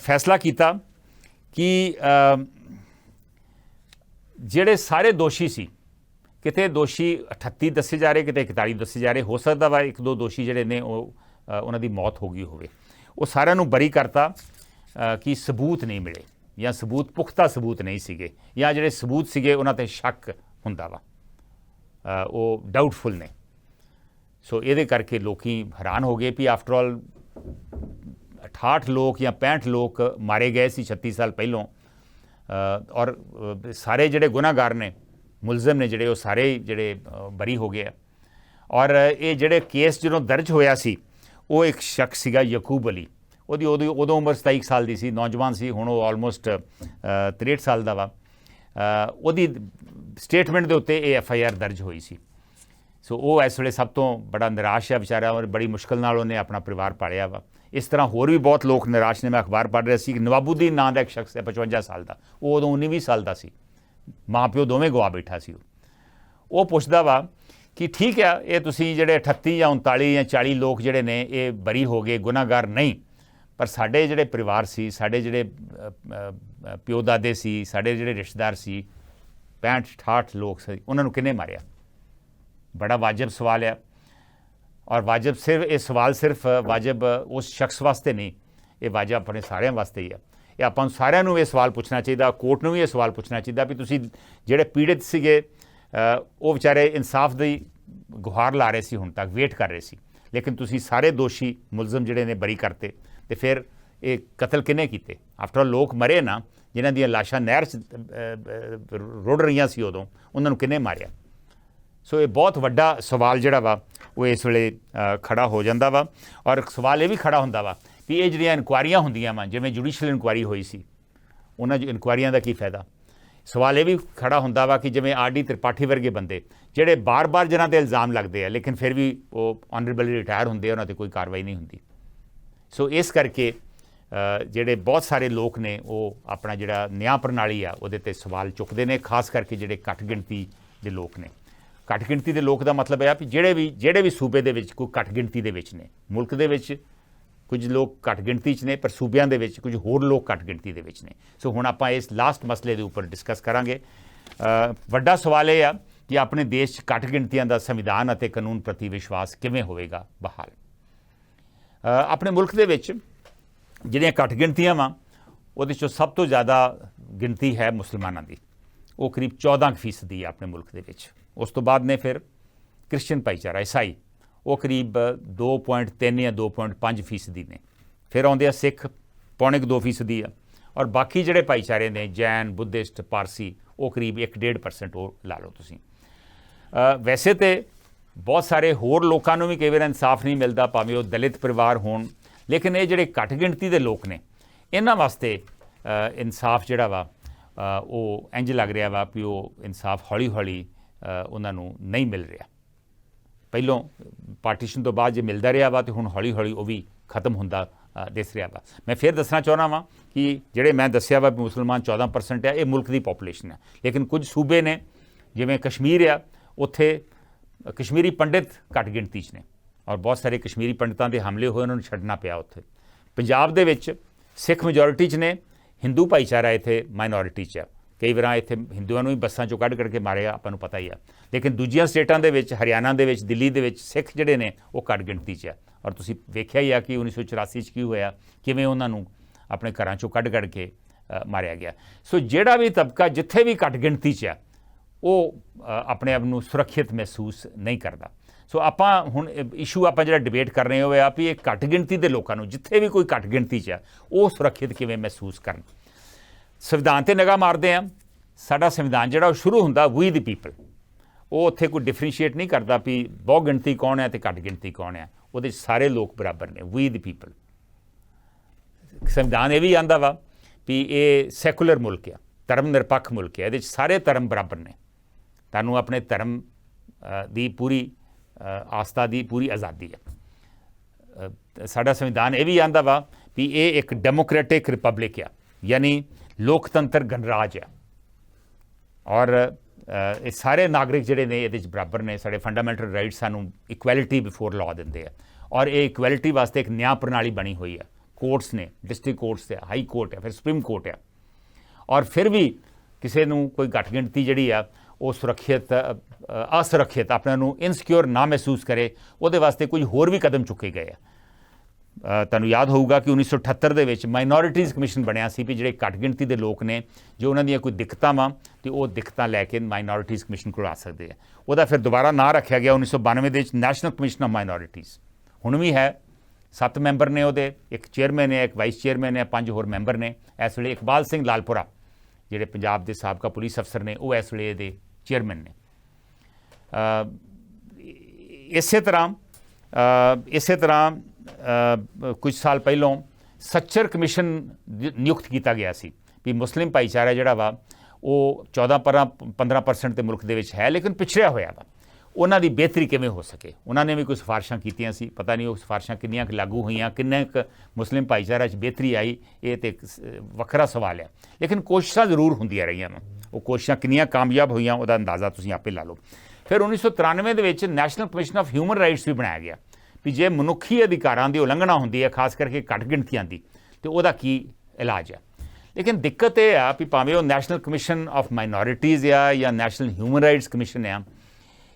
फैसला किया कि जिहड़े सारे दोषी सी, किते दोषी 38 दसे जा रहे, किते 41 दसे जा रहे, हो सकता वा 1-2 दोषी जिहड़े ने उन्हां दी मौत हो गई होवे, वो सारिਆਂ ਨੂੰ बरी करता कि सबूत नहीं मिले या सबूत पुख्ता सबूत नहीं सीगे, या जिहड़े सबूत सीगे उन्हां ते शक हुंदा वा, वो डाउटफुल ने। सो ये करके लोग हैरान हो गए भी आफ्टर ऑल 68 लोग या 65 लोग मारे गए सी 36 साल पहलों, और सारे जिहड़े गुनाहगार ने मुलजम ने जिहड़े वो सारे जिहड़े बरी हो गए। और ये जिहड़े केस जदों दर्ज होया सी, वो एक शख्स सीगा यकूब अली, उदों उम्र 27 साल की सी, नौजवान सी, हुण वो ऑलमोस्ट 63 साल का वा। उहदी स्टेटमेंट के उत्ते ये FIR दर्ज हुई सी। सो वो इस वेले सब तो बड़ा निराश है बेचारा, और बड़ी मुश्किल नाल उन्हें अपना परिवार पालिया वा। इस तरह होर भी बहुत लोग निराश ने। मैं अखबार पढ़ रहा सी, नवाबुद्दीन नाम का एक शख्स है 55 साल का, वो उदों 19-20 साल का सी, माँ प्यो दोवें गवा बैठा सी। वो पुछदा वा कि ठीक है ये तुसीं जिहड़े 38 या 39 या 40 लोग जिहड़े ने ये बरी हो गए, गुनाहगार नहीं, पर साडे जिहड़े परिवार सी, साडे जिहड़े प्यो दादे सी, साडे जिहड़े रिश्तेदार सी, 65-68 लोग सी, उन्होंने किन्ने मारिया? बड़ा वाजिब सवाल है। और वाजिब सिर्फ ये सवाल सिर्फ वाजिब उस शख्स वास्ते नहीं, ये वाजिब अपने सारे वास्ते ही है। ये आपां सारिਆਂ ये सवाल पूछना चाहिए, कोर्ट में भी ये सवाल पूछना चाहिए भी तुसीं जिहड़े पीड़ित सीगे वो बेचारे इंसाफ की गुहार ला रहे सी, हुण तक वेट कर रहे सी, लेकिन तुसीं सारे दोषी मुलजम जिहड़े ने बरी करते, तो फिर ये कतल किने कीते? आफ्टर ऑल लोग मरे ना, जिन्हां दीयां लाशां नहर च रुड़ रही सी उदों, उन्होंने किने मारिया? सो ये बहुत वड्डा सवाल जिहड़ा वा वो इस वेले खड़ा हो जाता वा। और सवाल ये भी खड़ा हुंदा वा भी ये जिहड़ियां इनकुआरियां हुंदियां वा, जिवें जुडिशल इनकुआरी हुई सी, उन्हां इनकुआरियां दा की फायदा? सवाल ये भी खड़ा हुंदा वा कि जिवें RD त्रिपाठी वर्गे बंदे जिहड़े बार-बार जिन्हां ते इल्ज़ाम लगदे हैं, लेकिन फिर भी वो ऑनरेबली रिटायर हुंदे, उन्हां ते कोई कार्रवाई नहीं हुंदी। सो इस करके ਜਿਹੜੇ ਬਹੁਤ ਸਾਰੇ ਲੋਕ ਨੇ ਉਹ ਆਪਣਾ ਜਿਹੜਾ ਨਿਆਂ ਪ੍ਰਣਾਲੀ ਆ ਉਹਦੇ 'ਤੇ ਸਵਾਲ ਚੁੱਕਦੇ ਨੇ, ਖਾਸ ਕਰਕੇ ਜਿਹੜੇ ਘੱਟ ਗਿਣਤੀ ਦੇ ਲੋਕ ਨੇ। ਘੱਟ ਗਿਣਤੀ ਦੇ ਲੋਕ ਦਾ ਮਤਲਬ ਹੈ ਵੀ ਜਿਹੜੇ ਵੀ ਸੂਬੇ ਦੇ ਵਿੱਚ ਕੋਈ ਘੱਟ ਗਿਣਤੀ ਦੇ ਵਿੱਚ ਨੇ। ਮੁਲਕ ਦੇ ਵਿੱਚ ਕੁਝ ਲੋਕ ਘੱਟ ਗਿਣਤੀ 'ਚ ਨੇ, ਪਰ ਸੂਬਿਆਂ ਦੇ ਵਿੱਚ ਕੁਝ ਹੋਰ ਲੋਕ ਘੱਟ ਗਿਣਤੀ ਦੇ ਵਿੱਚ ਨੇ। ਸੋ ਹੁਣ ਆਪਾਂ ਇਸ ਲਾਸਟ ਮਸਲੇ ਦੇ ਉੱਪਰ ਡਿਸਕਸ ਕਰਾਂਗੇ। ਵੱਡਾ ਸਵਾਲ ਇਹ ਆ ਕਿ ਆਪਣੇ ਦੇਸ਼ 'ਚ ਘੱਟ ਗਿਣਤੀਆਂ ਦਾ ਸੰਵਿਧਾਨ ਅਤੇ ਕਾਨੂੰਨ ਪ੍ਰਤੀ ਵਿਸ਼ਵਾਸ ਕਿਵੇਂ ਹੋਵੇਗਾ ਬਹਾਲ। ਆਪਣੇ ਮੁਲਕ ਦੇ ਵਿੱਚ ਜਿਹੜੀਆਂ ਘੱਟ ਗਿਣਤੀਆਂ ਵਾ ਉਹਦੇ 'ਚੋਂ ਸਭ ਤੋਂ ਜ਼ਿਆਦਾ ਗਿਣਤੀ ਹੈ ਮੁਸਲਮਾਨਾਂ ਦੀ, ਉਹ ਕਰੀਬ 14% ਹੈ ਆਪਣੇ ਮੁਲਕ ਦੇ ਵਿੱਚ। ਉਸ ਤੋਂ ਬਾਅਦ ਨੇ ਫਿਰ ਕ੍ਰਿਸਚਨ ਭਾਈਚਾਰਾ ਈਸਾਈ, ਉਹ ਕਰੀਬ 2.3 ਜਾਂ 2.5% ਨੇ। ਫਿਰ ਆਉਂਦੇ ਆ ਸਿੱਖ, 2.25% ਆ। ਔਰ ਬਾਕੀ ਜਿਹੜੇ ਭਾਈਚਾਰੇ ਨੇ ਜੈਨ, ਬੁੱਧਿਸਟ, ਪਾਰਸੀ, ਉਹ ਕਰੀਬ 1-1.5% ਉਹ ਲਾ ਲਓ ਤੁਸੀਂ। ਵੈਸੇ ਤਾਂ ਬਹੁਤ ਸਾਰੇ ਹੋਰ ਲੋਕਾਂ ਨੂੰ ਵੀ ਕਈ ਵਾਰ ਇਨਸਾਫ ਨਹੀਂ ਮਿਲਦਾ, ਭਾਵੇਂ ਉਹ ਦਲਿਤ ਪਰਿਵਾਰ ਹੋਣ, ਲੇਕਿਨ ਇਹ ਜਿਹੜੇ ਘੱਟ ਗਿਣਤੀ ਦੇ ਲੋਕ ਨੇ ਇਹਨਾਂ ਵਾਸਤੇ ਇਨਸਾਫ ਜਿਹੜਾ ਵਾ ਉਹ ਇੰਝ ਲੱਗ ਰਿਹਾ ਵਾ ਵੀ ਉਹ ਇਨਸਾਫ ਹੌਲੀ ਹੌਲੀ ਉਹਨਾਂ ਨੂੰ ਨਹੀਂ ਮਿਲ ਰਿਹਾ। ਪਹਿਲੋਂ ਪਾਰਟੀਸ਼ਨ ਤੋਂ ਬਾਅਦ ਜੇ ਮਿਲਦਾ ਰਿਹਾ ਵਾ ਤੇ ਹੁਣ ਹੌਲੀ ਹੌਲੀ ਉਹ ਵੀ ਖਤਮ ਹੁੰਦਾ ਦਿਸ ਰਿਹਾ ਵਾ। ਮੈਂ ਫਿਰ ਦੱਸਣਾ ਚਾਹੁੰਦਾ ਵਾਂ ਕਿ ਜਿਹੜੇ ਮੈਂ ਦੱਸਿਆ ਵਾ ਮੁਸਲਮਾਨ 14% ਆ, ਇਹ ਮੁਲਕ ਦੀ ਪੋਪੂਲੇਸ਼ਨ ਹੈ। ਲੇਕਿਨ ਕੁਝ ਸੂਬੇ ਨੇ ਜਿਵੇਂ ਕਸ਼ਮੀਰ ਆ, ਉੱਥੇ ਕਸ਼ਮੀਰੀ ਪੰਡਿਤ ਘੱਟ ਗਿਣਤੀ 'ਚ ਨੇ ਔਰ ਬਹੁਤ ਸਾਰੇ ਕਸ਼ਮੀਰੀ ਪੰਡਿਤਾਂ ਦੇ ਹਮਲੇ ਹੋਏ, ਉਹਨਾਂ ਨੂੰ ਛੱਡਣਾ ਪਿਆ ਉੱਥੇ। ਪੰਜਾਬ ਦੇ ਵਿੱਚ ਸਿੱਖ ਮੈਜੋਰਿਟੀ 'ਚ ਨੇ, ਹਿੰਦੂ ਭਾਈਚਾਰਾ ਇੱਥੇ ਮਾਈਨੋਰਿਟੀ 'ਚ ਆ। ਕਈ ਵਾਰ ਇੱਥੇ ਹਿੰਦੂਆਂ ਨੂੰ ਵੀ ਬੱਸਾਂ 'ਚੋਂ ਕੱਢ ਕੇ ਮਾਰਿਆ, ਆਪਾਂ ਨੂੰ ਪਤਾ ਹੀ ਆ। ਲੇਕਿਨ ਦੂਜੀਆਂ ਸਟੇਟਾਂ ਦੇ ਵਿੱਚ, ਹਰਿਆਣਾ ਦੇ ਵਿੱਚ, ਦਿੱਲੀ ਦੇ ਵਿੱਚ ਸਿੱਖ ਜਿਹੜੇ ਨੇ ਉਹ ਘੱਟ ਗਿਣਤੀ 'ਚ ਆ। ਔਰ ਤੁਸੀਂ ਵੇਖਿਆ ਹੀ ਆ ਕਿ 1984 'ਚ ਕੀ ਹੋਇਆ, ਕਿਵੇਂ ਉਹਨਾਂ ਨੂੰ ਆਪਣੇ ਘਰਾਂ 'ਚੋਂ ਕੱਢ ਕੇ ਮਾਰਿਆ ਗਿਆ। ਸੋ ਜਿਹੜਾ ਵੀ ਤਬਕਾ ਜਿੱਥੇ ਵੀ ਘੱਟ ਗਿਣਤੀ 'ਚ ਆ, ਉਹ ਆਪਣੇ ਆਪ ਨੂੰ ਸੁਰੱਖਿਅਤ ਮਹਿਸੂਸ ਨਹੀਂ ਕਰਦਾ। ਸੋ ਆਪਾਂ ਹੁਣ ਇਸ਼ੂ ਆਪਾਂ ਜਿਹੜਾ ਡਿਬੇਟ ਕਰ ਰਹੇ ਹੋਏ ਆ ਵੀ ਇਹ ਘੱਟ ਗਿਣਤੀ ਦੇ ਲੋਕਾਂ ਨੂੰ, ਜਿੱਥੇ ਵੀ ਕੋਈ ਘੱਟ ਗਿਣਤੀ 'ਚ ਆ, ਉਹ ਸੁਰੱਖਿਅਤ ਕਿਵੇਂ ਮਹਿਸੂਸ ਕਰਨ। ਸੰਵਿਧਾਨ 'ਤੇ ਨਿਗਾਹ ਮਾਰਦੇ ਆ। ਸਾਡਾ ਸੰਵਿਧਾਨ ਜਿਹੜਾ ਉਹ ਸ਼ੁਰੂ ਹੁੰਦਾ ਵੀ ਦੀ ਪੀਪਲ, ਉਹ ਉੱਥੇ ਕੋਈ ਡਿਫਰੈਂਸ਼ੀਏਟ ਨਹੀਂ ਕਰਦਾ ਵੀ ਬਹੁ ਗਿਣਤੀ ਕੌਣ ਹੈ ਅਤੇ ਘੱਟ ਗਿਣਤੀ ਕੌਣ ਹੈ। ਉਹਦੇ 'ਚ ਸਾਰੇ ਲੋਕ ਬਰਾਬਰ ਨੇ, ਵੀ ਦੀ ਪੀਪਲ। ਸੰਵਿਧਾਨ ਇਹ ਵੀ ਆਂਦਾ ਵਾ ਵੀ ਇਹ ਸੈਕੂਲਰ ਮੁਲਕ ਆ, ਧਰਮ ਨਿਰਪੱਖ ਮੁਲਕ ਹੈ, ਇਹਦੇ 'ਚ ਸਾਰੇ ਧਰਮ ਬਰਾਬਰ ਨੇ। ਤੁਹਾਨੂੰ ਆਪਣੇ ਧਰਮ ਦੀ ਪੂਰੀ ਆਸਥਾ ਦੀ ਪੂਰੀ ਆਜ਼ਾਦੀ ਹੈ। ਸਾਡਾ ਸੰਵਿਧਾਨ ਇਹ ਵੀ ਆਂਦਾ ਵਾ ਵੀ ਇਹ ਇੱਕ ਡੈਮੋਕ੍ਰੈਟਿਕ ਰਿਪਬਲਿਕ ਆ, ਯਾਨੀ ਲੋਕਤੰਤਰ ਗਣਰਾਜ ਆ। ਔਰ ਇਹ ਸਾਰੇ ਨਾਗਰਿਕ ਜਿਹੜੇ ਨੇ ਇਹਦੇ 'ਚ ਬਰਾਬਰ ਨੇ। ਸਾਡੇ ਫੰਡਾਮੈਂਟਲ ਰਾਈਟਸ ਸਾਨੂੰ ਇਕੁਐਲਿਟੀ ਬਿਫੋਰ ਲਾਅ ਦਿੰਦੇ ਆ। ਔਰ ਇਹ ਇਕੁਐਲਿਟੀ ਵਾਸਤੇ ਇੱਕ ਨਿਆਂ ਪ੍ਰਣਾਲੀ ਬਣੀ ਹੋਈ ਆ। ਕੋਰਟਸ ਨੇ, ਡਿਸਟ੍ਰਿਕਟ ਕੋਰਟਸ ਆ, ਹਾਈ ਕੋਰਟ ਆ, ਫਿਰ ਸੁਪਰੀਮ ਕੋਰਟ ਆ। ਔਰ ਫਿਰ ਵੀ ਕਿਸੇ ਨੂੰ ਕੋਈ ਘੱਟ ਗਿਣਤੀ ਜਿਹੜੀ ਆ ਉਹ ਸੁਰੱਖਿਅਤ ਅਸੁਰੱਖਿਅਤ ਆਪਣੇ ਨੂੰ ਇਨਸਿਕਿਉਰ ਨਾ ਮਹਿਸੂਸ ਕਰੇ, ਉਹਦੇ ਵਾਸਤੇ ਕੁਝ ਹੋਰ ਵੀ ਕਦਮ ਚੁੱਕੇ ਗਏ ਆ। ਤੁਹਾਨੂੰ ਯਾਦ ਹੋਊਗਾ ਕਿ 1978 ਦੇ ਵਿੱਚ ਮਾਈਨੋਰਿਟੀਜ਼ ਕਮਿਸ਼ਨ ਬਣਿਆ ਸੀ ਵੀ ਜਿਹੜੇ ਘੱਟ ਗਿਣਤੀ ਦੇ ਲੋਕ ਨੇ, ਜੋ ਉਹਨਾਂ ਦੀਆਂ ਕੋਈ ਦਿੱਕਤਾਂ ਵਾ ਤੇ ਉਹ ਦਿੱਕਤਾਂ ਲੈ ਕੇ ਮਾਈਨੋਰਿਟੀਜ਼ ਕਮਿਸ਼ਨ ਕੋਲ ਆ ਸਕਦੇ ਆ। ਉਹਦਾ ਫਿਰ ਦੁਬਾਰਾ ਨਾਂ ਰੱਖਿਆ ਗਿਆ 1992 ਦੇ ਵਿੱਚ ਨੈਸ਼ਨਲ ਕਮਿਸ਼ਨ ਆਫ ਮਾਈਨੋਰਿਟੀਜ਼। ਹੁਣ ਵੀ ਹੈ, 7 ਮੈਂਬਰ ਨੇ ਉਹਦੇ, ਇੱਕ ਚੇਅਰਮੈਨ ਹੈ, ਇੱਕ ਵਾਈਸ ਚੇਅਰਮੈਨ ਹੈ, 5 ਹੋਰ ਮੈਂਬਰ ਨੇ। ਇਸ ਵੇਲੇ ਇਕਬਾਲ ਸਿੰਘ ਲਾਲਪੁਰਾ ਜਿਹੜੇ ਪੰਜਾਬ ਦੇ ਸਾਬਕਾ ਪੁਲਿਸ ਅਫਸਰ ਨੇ, ਉਹ ਇਸ ਵੇਲੇ ਇਹਦੇ ਚੇਅਰਮੈਨ ਨੇ। ਇਸੇ ਤਰ੍ਹਾਂ ਕੁਝ ਸਾਲ ਪਹਿਲੋਂ ਸੱਚਰ ਕਮਿਸ਼ਨ ਨਿਯੁਕਤ ਕੀਤਾ ਗਿਆ ਸੀ ਵੀ ਮੁਸਲਿਮ ਭਾਈਚਾਰਾ ਜਿਹੜਾ ਵਾ ਉਹ 14-15% ਦੇ ਮੁਲਕ ਦੇ ਵਿੱਚ ਹੈ, ਲੇਕਿਨ ਪਿਛੜਿਆ ਹੋਇਆ ਵਾ। ਉਹਨਾਂ ਦੀ ਬਿਹਤਰੀ ਕਿਵੇਂ ਹੋ ਸਕੇ, ਉਹਨਾਂ ਨੇ ਵੀ ਕੋਈ ਸਿਫਾਰਸ਼ਾਂ ਕੀਤੀਆਂ ਸੀ। ਪਤਾ ਨਹੀਂ ਉਹ ਸਿਫਾਰਸ਼ਾਂ ਕਿੰਨੀਆਂ ਕੁ ਲਾਗੂ ਹੋਈਆਂ, ਕਿੰਨੇ ਕੁ ਮੁਸਲਿਮ ਭਾਈਚਾਰਾ 'ਚ ਬਿਹਤਰੀ ਆਈ, ਇਹ ਤਾਂ ਵੱਖਰਾ ਸਵਾਲ ਹੈ। ਲੇਕਿਨ ਕੋਸ਼ਿਸ਼ਾਂ ਜ਼ਰੂਰ ਹੁੰਦੀਆਂ ਰਹੀਆਂ ਨੇ। ਉਹ ਕੋਸ਼ਿਸ਼ਾਂ ਕਿੰਨੀਆਂ ਕਾਮਯਾਬ ਹੋਈਆਂ ਉਹਦਾ ਅੰਦਾਜ਼ਾ ਤੁਸੀਂ ਆਪੇ ਲਾ ਲਓ। ਫਿਰ 1993 ਦੇ ਵਿੱਚ national commission of human rights ਵੀ ਬਣਾਇਆ ਗਿਆ ਵੀ ਜੇ ਮਨੁੱਖੀ ਅਧਿਕਾਰਾਂ ਦੀ ਉਲੰਘਣਾ ਹੁੰਦੀ ਹੈ, ਖਾਸ ਕਰਕੇ ਘੱਟ ਗਿਣਤੀਆਂ ਦੀ, ਤੇ ਉਹਦਾ ਕੀ ਇਲਾਜ ਹੈ। ਲੇਕਿਨ ਦਿੱਕਤ ਇਹ ਆ ਵੀ ਭਾਵੇਂ ਉਹ ਨੈਸ਼ਨਲ ਕਮਿਸ਼ਨ ਆਫ ਮਾਈਨੋਰਿਟੀਜ਼ ਆ ਜਾਂ ਨੈਸ਼ਨਲ ਹਿਊਮਨ ਰਾਈਟਸ ਕਮਿਸ਼ਨ ਆ,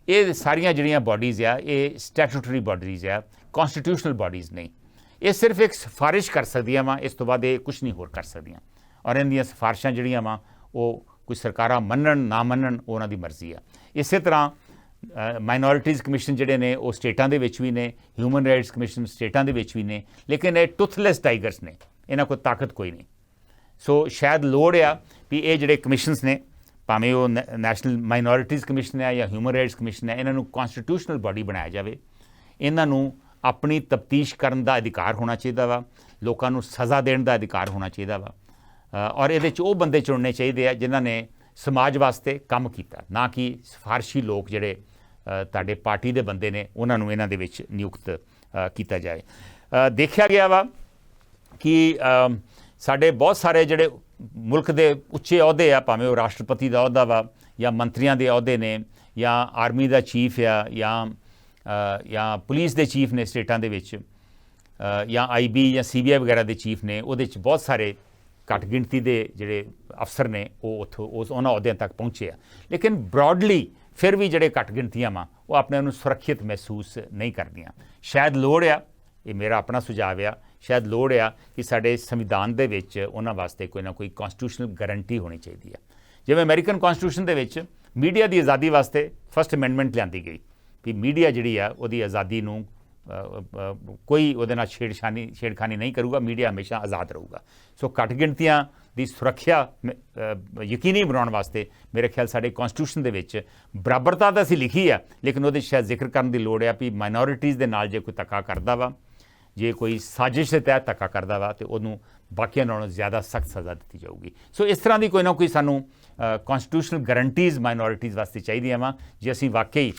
ਇਹ ਸਾਰੀਆਂ ਜਿਹੜੀਆਂ ਬਾਡੀਜ਼ ਆ ਇਹ ਸਟੈਟੂਟਰੀ ਬਾਡੀਜ਼ ਆ, ਕਨਸਟੀਟਿਊਸ਼ਨਲ ਬਾਡੀਜ਼ ਨਹੀਂ। ਇਹ ਸਿਰਫ ਇੱਕ ਸਿਫਾਰਿਸ਼ ਕਰ ਸਕਦੀਆਂ ਵਾ, ਇਸ ਤੋਂ ਬਾਅਦ ਇਹ ਕੁਝ ਨਹੀਂ ਹੋਰ ਕਰ ਸਕਦੀਆਂ। ਔਰ ਇਹਨਾਂ ਦੀਆਂ ਸਿਫਾਰਿਸ਼ਾਂ ਜਿਹੜੀਆਂ ਵਾ ਉਹ ਕੁਝ ਸਰਕਾਰਾਂ ਮੰਨਣ ਨਾ ਮੰਨਣ, ਉਹ ਉਹਨਾਂ ਦੀ ਮਰਜ਼ੀ ਆ। ਇਸੇ ਤਰ੍ਹਾਂ ਮਾਈਨੋਰਿਟੀਜ਼ ਕਮਿਸ਼ਨ ਜਿਹੜੇ ਨੇ ਉਹ ਸਟੇਟਾਂ ਦੇ ਵਿੱਚ ਵੀ ਨੇ, ਹਿਊਮਨ ਰਾਈਟਸ ਕਮਿਸ਼ਨ ਸਟੇਟਾਂ ਦੇ ਵਿੱਚ ਵੀ ਨੇ, ਲੇਕਿਨ ਇਹ ਟੁੱਥਲੈਸ ਟਾਈਗਰਸ ਨੇ, ਇਹਨਾਂ ਕੋਲ ਤਾਕਤ ਕੋਈ ਨਹੀਂ। ਸੋ ਸ਼ਾਇਦ ਲੋੜ ਆ ਵੀ ਇਹ ਜਿਹੜੇ ਕਮਿਸ਼ਨਸ ਨੇ, ਭਾਵੇਂ ਉਹ ਨੈਸ਼ਨਲ ਮਾਈਨੋਰਿਟੀਜ਼ ਕਮਿਸ਼ਨ ਹੈ ਜਾਂ ਹਿਊਮਨ ਰਾਈਟਸ ਕਮਿਸ਼ਨ ਹੈ, ਇਹਨਾਂ ਨੂੰ ਕਨਸਟੀਟਿਊਸ਼ਨਲ ਬਾਡੀ ਬਣਾਇਆ ਜਾਵੇ। ਇਹਨਾਂ ਨੂੰ ਆਪਣੀ ਤਫਤੀਸ਼ ਕਰਨ ਦਾ ਅਧਿਕਾਰ ਹੋਣਾ ਚਾਹੀਦਾ ਵਾ, ਲੋਕਾਂ ਨੂੰ ਸਜ਼ਾ ਦੇਣ ਦਾ ਅਧਿਕਾਰ ਹੋਣਾ ਚਾਹੀਦਾ ਵਾ। ਔਰ ਇਹਦੇ 'ਚ ਉਹ ਬੰਦੇ ਚੁਣਨੇ ਚਾਹੀਦੇ ਆ ਜਿਨ੍ਹਾਂ ਨੇ ਸਮਾਜ ਵਾਸਤੇ ਕੰਮ ਕੀਤਾ, ਨਾ ਕਿ ਸਿਫਾਰਸ਼ੀ ਲੋਕ ਜਿਹੜੇ ਤੁਹਾਡੇ ਪਾਰਟੀ ਦੇ ਬੰਦੇ ਨੇ ਉਹਨਾਂ ਨੂੰ ਇਹਨਾਂ ਦੇ ਵਿੱਚ ਨਿਯੁਕਤ ਕੀਤਾ ਜਾਏ। ਦੇਖਿਆ ਗਿਆ ਵਾ कि ਸਾਡੇ ਬਹੁਤ ਸਾਰੇ ਜਿਹੜੇ ਮੁਲਕ ਦੇ ਉੱਚੇ ਅਹੁਦੇ ਆ, ਭਾਵੇਂ ਉਹ ਰਾਸ਼ਟਰਪਤੀ ਦਾ ਅਹੁਦਾ ਵਾ ਜਾਂ ਮੰਤਰੀਆਂ ਦੇ ਅਹੁਦੇ ਨੇ ਜਾਂ ਆਰਮੀ ਦਾ ਚੀਫ ਆ ਜਾਂ ਪੁਲਿਸ ਦੇ ਚੀਫ ਨੇ ਸਟੇਟਾਂ ਦੇ ਵਿੱਚ ਜਾਂ IB ਜਾਂ CBI ਵਗੈਰਾ ਦੇ ਚੀਫ ਨੇ, ਉਹਦੇ 'ਚ ਬਹੁਤ ਸਾਰੇ ਘੱਟ ਗਿਣਤੀ ਦੇ ਜਿਹੜੇ ਅਫਸਰ ਨੇ ਉਹ ਉੱਥੋਂ ਉਹਨਾਂ ਅਹੁਦਿਆਂ ਤੱਕ ਪਹੁੰਚੇ ਆ। ਲੇਕਿਨ ਬ੍ਰੌਡਲੀ ਫਿਰ ਵੀ ਜਿਹੜੇ ਘੱਟ ਗਿਣਤੀਆਂ ਵਾ ਉਹ ਆਪਣੇ ਨੂੰ ਸੁਰੱਖਿਅਤ ਮਹਿਸੂਸ ਨਹੀਂ ਕਰਦੀਆਂ। ਸ਼ਾਇਦ ਲੋੜ ਆ, ਇਹ ਮੇਰਾ ਆਪਣਾ ਸੁਝਾਅ ਆ, ਸ਼ਾਇਦ ਲੋੜ ਆ ਕਿ ਸਾਡੇ ਸੰਵਿਧਾਨ ਦੇ ਵਿੱਚ ਉਹਨਾਂ ਵਾਸਤੇ ਕੋਈ ਨਾ ਕੋਈ ਕੌਂਸਟੀਟਿਊਸ਼ਨਲ ਗਰੰਟੀ ਹੋਣੀ ਚਾਹੀਦੀ ਆ। ਜਿਵੇਂ ਅਮਰੀਕਨ ਕੌਂਸਟੀਟਿਊਸ਼ਨ ਦੇ ਵਿੱਚ ਮੀਡੀਆ ਦੀ ਆਜ਼ਾਦੀ ਵਾਸਤੇ ਫਸਟ ਅਮੈਂਡਮੈਂਟ ਲਿਆਂਦੀ ਗਈ ਵੀ ਮੀਡੀਆ ਜਿਹੜੀ ਆ ਉਹਦੀ ਆਜ਼ਾਦੀ ਨੂੰ ਕੋਈ ਉਹਦੇ ਨਾਲ ਛੇੜਖਾਨੀ ਨਹੀਂ ਕਰੂਗਾ, ਮੀਡੀਆ ਹਮੇਸ਼ਾ ਆਜ਼ਾਦ ਰਹੂਗਾ। ਸੋ ਘੱਟ ਗਿਣਤੀਆਂ ਦੀ ਸੁਰੱਖਿਆ ਯਕੀਨੀ ਬਣਾਉਣ ਵਾਸਤੇ ਮੇਰੇ ਖਿਆਲ ਸਾਡੇ ਕੌਂਸਟੀਟਿਊਸ਼ਨ ਦੇ ਵਿੱਚ ਬਰਾਬਰਤਾ ਤਾਂ ਅਸੀਂ ਲਿਖੀ ਆ, ਲੇਕਿਨ ਉਹਦੇ ਸ਼ਾਇਦ ਜ਼ਿਕਰ ਕਰਨ ਦੀ ਲੋੜ ਆ ਵੀ ਮਾਈਨੋਰਿਟੀਜ਼ ਦੇ ਨਾਲ ਜੇ ਕੋਈ ਧੱਕਾ ਕਰਦਾ ਵਾ, ਜੇ ਕੋਈ ਸਾਜ਼ਿਸ਼ ਦੇ ਤਹਿਤ ਧੱਕਾ ਕਰਦਾ ਵਾ, ਤੇ ਉਹਨੂੰ ਬਾਕੀਆਂ ਨਾਲੋਂ ਜ਼ਿਆਦਾ ਸਖਤ ਸਜ਼ਾ ਦਿੱਤੀ ਜਾਊਗੀ। ਸੋ ਇਸ ਤਰ੍ਹਾਂ ਦੀ ਕੋਈ ਨਾ ਕੋਈ ਸਾਨੂੰ ਕੌਂਸਟੀਟਿਊਸ਼ਨਲ ਗਰੰਟੀਜ਼ ਮਾਈਨੋਰਿਟੀਜ਼ ਵਾਸਤੇ ਚਾਹੀਦੀਆਂ ਵਾ, ਜੇ ਅਸੀਂ ਵਾਕਈ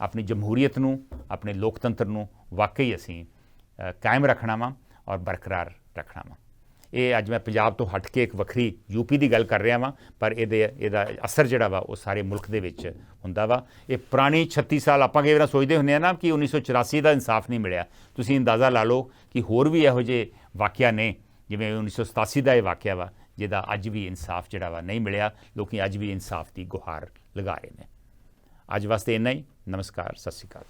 ਆਪਣੀ ਜਮਹੂਰੀਅਤ ਨੂੰ, ਆਪਣੇ ਲੋਕਤੰਤਰ ਨੂੰ ਵਾਕਈ ਅਸੀਂ ਕਾਇਮ ਰੱਖਣਾ ਵਾ ਔਰ ਬਰਕਰਾਰ ਰੱਖਣਾ ਵਾ। ਇਹ ਅੱਜ ਮੈਂ ਪੰਜਾਬ ਤੋਂ ਹਟ ਕੇ ਇੱਕ ਵੱਖਰੀ UP ਦੀ ਗੱਲ ਕਰ ਰਿਹਾ ਵਾਂ, ਪਰ ਇਹਦਾ ਅਸਰ ਜਿਹੜਾ ਵਾ ਉਹ ਸਾਰੇ ਮੁਲਕ ਦੇ ਵਿੱਚ ਹੁੰਦਾ ਵਾ। ਇਹ ਪੁਰਾਣੀ 36 ਸਾਲ ਆਪਾਂ ਕਈ ਵਾਰ ਸੋਚਦੇ ਹੁੰਦੇ ਆ ਨਾ ਕਿ 1984 ਦਾ ਇਨਸਾਫ ਨਹੀਂ ਮਿਲਿਆ। ਤੁਸੀਂ ਅੰਦਾਜ਼ਾ ਲਾ ਲਓ ਕਿ ਹੋਰ ਵੀ ਇਹੋ ਜਿਹੇ ਵਾਕਿਆ ਨੇ, ਜਿਵੇਂ 1987 ਦਾ ਇਹ ਵਾਕਿਆ ਵਾ, ਜਿਹਦਾ ਅੱਜ ਵੀ ਇਨਸਾਫ ਜਿਹੜਾ ਵਾ ਨਹੀਂ ਮਿਲਿਆ। ਲੋਕੀ ਅੱਜ ਵੀ ਇਨਸਾਫ ਦੀ ਗੁਹਾਰ ਲਗਾ ਰਹੇ ਨੇ। ਅੱਜ ਵਾਸਤੇ ਇੰਨਾ ਹੀ। ਨਮਸਕਾਰ, ਸਤਿ ਸ਼੍ਰੀ ਅਕਾਲ।